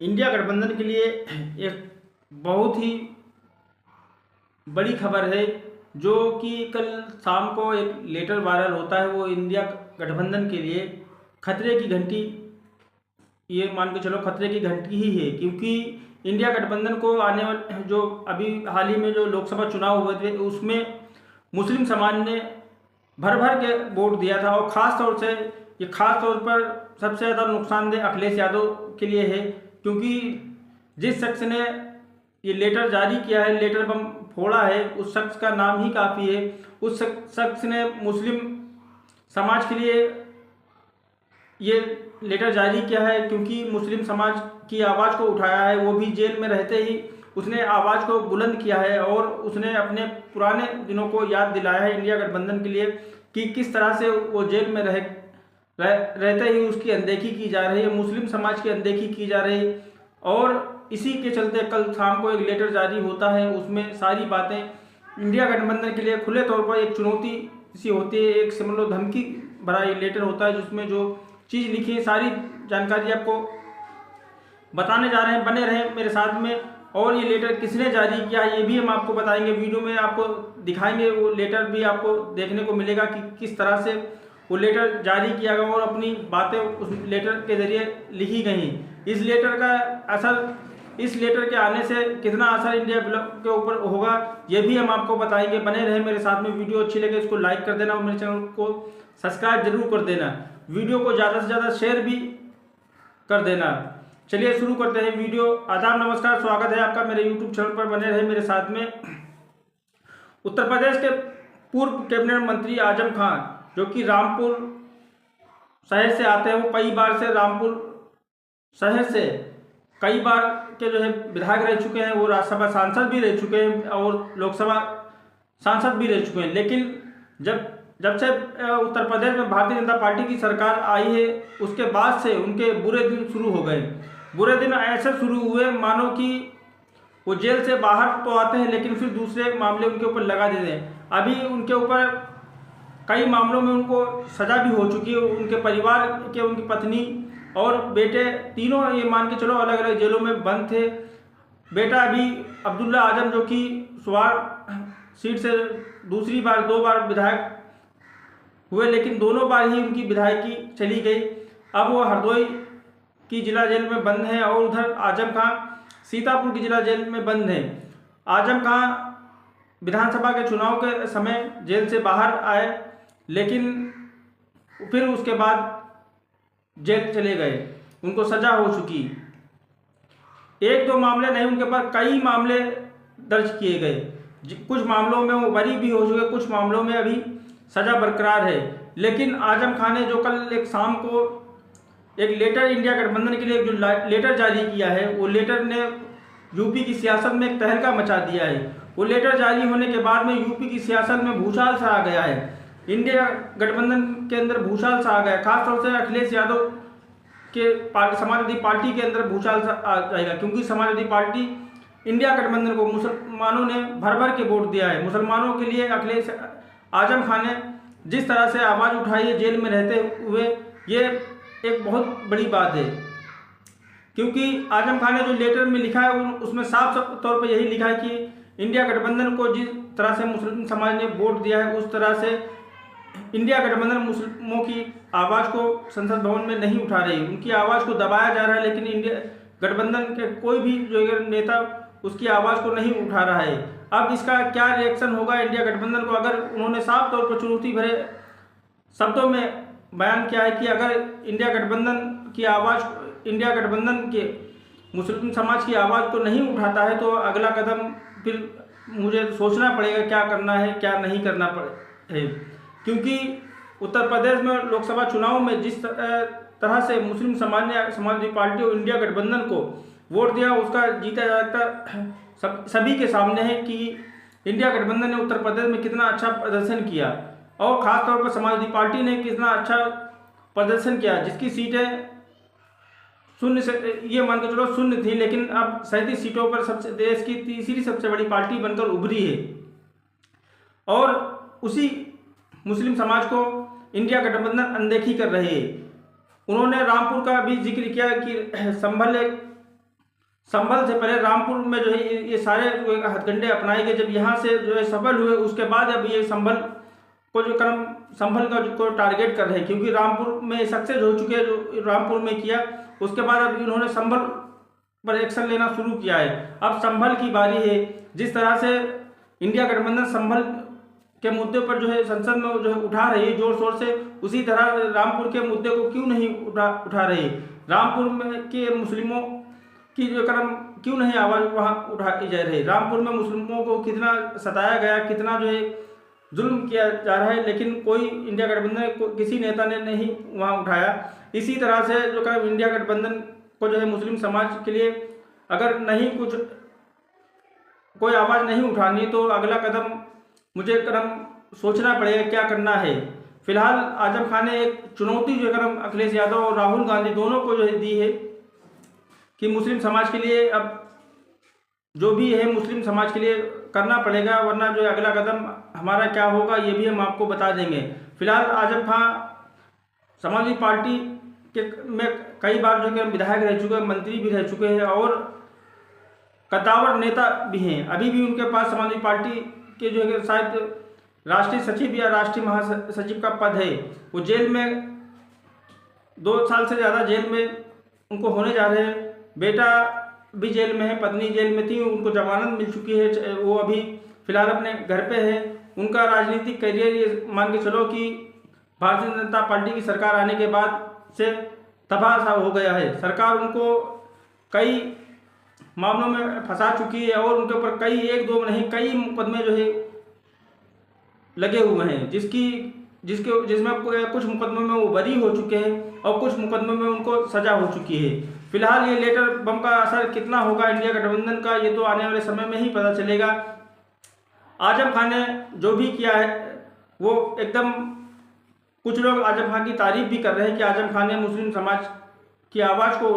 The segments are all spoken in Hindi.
इंडिया गठबंधन के लिए एक बहुत ही बड़ी खबर है, जो कि कल शाम को एक लेटर वायरल होता है। वो इंडिया गठबंधन के लिए खतरे की घंटी, ये मान के चलो खतरे की घंटी ही है। क्योंकि इंडिया गठबंधन को आने वाले जो अभी हाल ही में जो लोकसभा चुनाव हुए थे, उसमें मुस्लिम समाज ने भर भर के वोट दिया था। और ख़ास तौर से ये खास तौर पर सबसे ज़्यादा नुकसानदेह अखिलेश यादव के लिए है। क्योंकि जिस शख्स ने ये लेटर जारी किया है, लेटर बम फोड़ा है, उस शख्स का नाम ही काफ़ी है। उस शख्स ने मुस्लिम समाज के लिए ये लेटर जारी किया है, क्योंकि मुस्लिम समाज की आवाज़ को उठाया है। वो भी जेल में रहते ही उसने आवाज़ को बुलंद किया है और उसने अपने पुराने दिनों को याद दिलाया है इंडिया गठबंधन के लिए, कि किस तरह से वो जेल में रहते ही उसकी अनदेखी की जा रही है, मुस्लिम समाज की अनदेखी की जा रही है। और इसी के चलते कल शाम को एक लेटर जारी होता है। उसमें सारी बातें इंडिया गठबंधन के लिए खुले तौर पर एक चुनौती सी होती है, एक समझ लो धमकी भरा ये लेटर होता है, जिसमें जो चीज़ लिखी है सारी जानकारी आपको बताने जा रहे हैं। बने रहें मेरे साथ में। और ये लेटर किसने जारी किया ये भी हम आपको बताएंगे, वीडियो में आपको दिखाएंगे। वो लेटर भी आपको देखने को मिलेगा कि किस तरह से वो लेटर जारी किया गया और अपनी बातें उस लेटर के ज़रिए लिखी गई। इस लेटर का असर, इस लेटर के आने से कितना असर इंडिया के ऊपर होगा, ये भी हम आपको बताएंगे। बने रहे मेरे साथ में। वीडियो अच्छी लगे इसको लाइक कर देना और मेरे चैनल को सब्सक्राइब जरूर कर देना। वीडियो को ज़्यादा से ज़्यादा शेयर भी कर देना। चलिए शुरू करते हैं वीडियो। आदाब, नमस्कार, स्वागत है आपका मेरे यूट्यूब चैनल पर। बने रहे मेरे साथ में। उत्तर प्रदेश के पूर्व कैबिनेट मंत्री आजम खान, जो कि रामपुर शहर से आते हैं, वो कई बार से रामपुर शहर से कई बार के जो है विधायक रह चुके हैं। वो राज्यसभा सांसद भी रह चुके हैं और लोकसभा सांसद भी रह चुके हैं। लेकिन जब से उत्तर प्रदेश में भारतीय जनता पार्टी की सरकार आई है, उसके बाद से उनके बुरे दिन शुरू हो गए। बुरे दिन ऐसे शुरू हुए मानो कि वो जेल से बाहर तो आते हैं, लेकिन फिर दूसरे मामले उनके ऊपर लगा देते हैं। अभी उनके ऊपर कई मामलों में उनको सज़ा भी हो चुकी है। उनके परिवार के, उनकी पत्नी और बेटे तीनों ये मान के चलो अलग अलग जेलों में बंद थे। बेटा अभी अब्दुल्ला आजम, जो कि स्वार सीट से दूसरी बार 2 बार विधायक हुए, लेकिन दोनों बार ही उनकी विधायकी चली गई। अब वो हरदोई की जिला जेल में बंद है और उधर आजम खां सीतापुर की जिला जेल में बंद है। आजम खां विधानसभा के चुनाव के समय जेल से बाहर आए, लेकिन फिर उसके बाद जेल चले गए। उनको सज़ा हो चुकी। 1-2 मामले नहीं, उनके पास कई मामले दर्ज किए गए। कुछ मामलों में वो बरी भी हो चुके, कुछ मामलों में अभी सज़ा बरकरार है। लेकिन आजम खान ने जो कल एक शाम को एक लेटर इंडिया गठबंधन के लिए जो लेटर जारी किया है, वो लेटर ने यूपी की सियासत में एक तहलका मचा दिया है। वो लेटर जारी होने के बाद में यूपी की सियासत में भूचाल सा आ गया है। इंडिया गठबंधन के अंदर भूचाल सा आ गया है। खासतौर से अखिलेश यादव के समाजवादी पार्टी के अंदर भूचाल सा आ जाएगा, क्योंकि समाजवादी पार्टी इंडिया गठबंधन को मुसलमानों ने भर भर के वोट दिया है। मुसलमानों के लिए अखिलेश आजम खान ने जिस तरह से आवाज़ उठाई है जेल में रहते हुए, ये एक बहुत बड़ी बात है। क्योंकि आजम खान ने जो लेटर में लिखा है, उसमें साफ तौर पर यही लिखा है कि इंडिया गठबंधन को जिस तरह से मुस्लिम समाज ने वोट दिया है, उस तरह से इंडिया गठबंधन मुस्लिमों की आवाज़ को संसद भवन में नहीं उठा रही। उनकी आवाज़ को दबाया जा रहा है, लेकिन इंडिया गठबंधन के कोई भी जो नेता उसकी आवाज़ को नहीं उठा रहा है। अब इसका क्या रिएक्शन होगा इंडिया गठबंधन को? अगर उन्होंने साफ तौर पर चुनौती भरे शब्दों में बयान किया है कि अगर इंडिया गठबंधन की आवाज़, इंडिया गठबंधन के मुस्लिम समाज की आवाज़ को नहीं उठाता है, तो अगला कदम फिर मुझे सोचना पड़ेगा क्या करना है, क्या नहीं करना है। क्योंकि उत्तर प्रदेश में लोकसभा चुनाव में जिस तरह से मुस्लिम समाज ने समाजवादी पार्टी और इंडिया गठबंधन को वोट दिया, उसका जीता जागता सभी के सामने है कि इंडिया गठबंधन ने उत्तर प्रदेश में कितना अच्छा प्रदर्शन किया और ख़ासतौर पर समाजवादी पार्टी ने कितना अच्छा प्रदर्शन किया, जिसकी सीटें शून्य से ये मान के चलो शून्य थी, लेकिन अब 37 सीटों पर सबसे देश की तीसरी सबसे बड़ी पार्टी बनकर उभरी है। और उसी मुस्लिम समाज को इंडिया गठबंधन अनदेखी कर रहे हैं। उन्होंने रामपुर का भी जिक्र किया कि संभल संभल से पहले रामपुर में जो है ये सारे जो है हथकंडे अपनाए गए। जब यहाँ से जो है सफल हुए, उसके बाद अब ये संभल का जो टारगेट कर रहे हैं, क्योंकि रामपुर में सक्सेस हो चुके हैं जो रामपुर में किया, उसके बाद अब इन्होंने संभल पर एक्शन लेना शुरू किया है। अब संभल की बारी है। जिस तरह से इंडिया गठबंधन संभल के मुद्दे पर जो है संसद में जो है उठा रही है जोर शोर से, उसी तरह रामपुर के मुद्दे को क्यों नहीं उठा रही। रामपुर में के मुस्लिमों की जो क्यों नहीं आवाज़ वहाँ उठाई जा रही। रामपुर में मुस्लिमों को कितना सताया गया, कितना जो है जुल्म किया जा रहा है, लेकिन कोई इंडिया गठबंधन को किसी नेता ने नहीं वहाँ उठाया। इसी तरह से जो इंडिया गठबंधन को जो है मुस्लिम समाज के लिए अगर नहीं कुछ कोई आवाज़ नहीं उठानी तो अगला कदम मुझे सोचना पड़ेगा क्या करना है। फिलहाल आजम खान ने एक चुनौती जो अखिलेश यादव और राहुल गांधी दोनों को जो है दी है कि मुस्लिम समाज के लिए अब जो भी है मुस्लिम समाज के लिए करना पड़ेगा, वरना जो है अगला कदम हमारा क्या होगा ये भी हम आपको बता देंगे। फिलहाल आजम खान समाजवादी पार्टी में कई बार जो है विधायक रह चुके हैं, मंत्री भी रह चुके हैं और कद्दावर नेता भी हैं। अभी भी उनके पास समाजवादी पार्टी के जो है शायद राष्ट्रीय सचिव या राष्ट्रीय महासचिव का पद है। वो जेल में 2 साल से ज़्यादा जेल में उनको होने जा रहे हैं। बेटा भी जेल में है, पत्नी जेल में थी, उनको जमानत मिल चुकी है, वो अभी फिलहाल अपने घर पे है। उनका राजनीतिक करियर ये मान के चलो कि भारतीय जनता पार्टी की सरकार आने के बाद से तबाह सा हो गया है। सरकार उनको कई मामलों में फंसा चुकी है और उनके ऊपर कई मुकदमे जो है लगे हुए हैं, जिसमें कुछ मुकदमों में वो बरी हो चुके हैं और कुछ मुकदमों में उनको सजा हो चुकी है। फिलहाल ये लेटर बम का असर कितना होगा इंडिया गठबंधन का, ये तो आने वाले समय में ही पता चलेगा। आजम खान ने जो भी किया है वो एकदम, कुछ लोग आजम खान की तारीफ भी कर रहे हैं कि आजम खान ने मुस्लिम समाज की आवाज़ को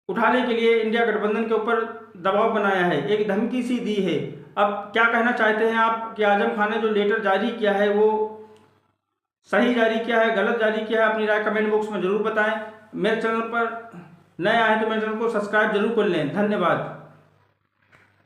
उठाने के लिए इंडिया गठबंधन के ऊपर दबाव बनाया है, एक धमकी सी दी है। अब क्या कहना चाहते हैं आप कि आजम खान ने जो लेटर जारी किया है वो सही जारी किया है, गलत जारी किया है? अपनी राय कमेंट बॉक्स में ज़रूर बताएं। मेरे चैनल पर नए आए तो मेरे चैनल को सब्सक्राइब जरूर कर लें। धन्यवाद।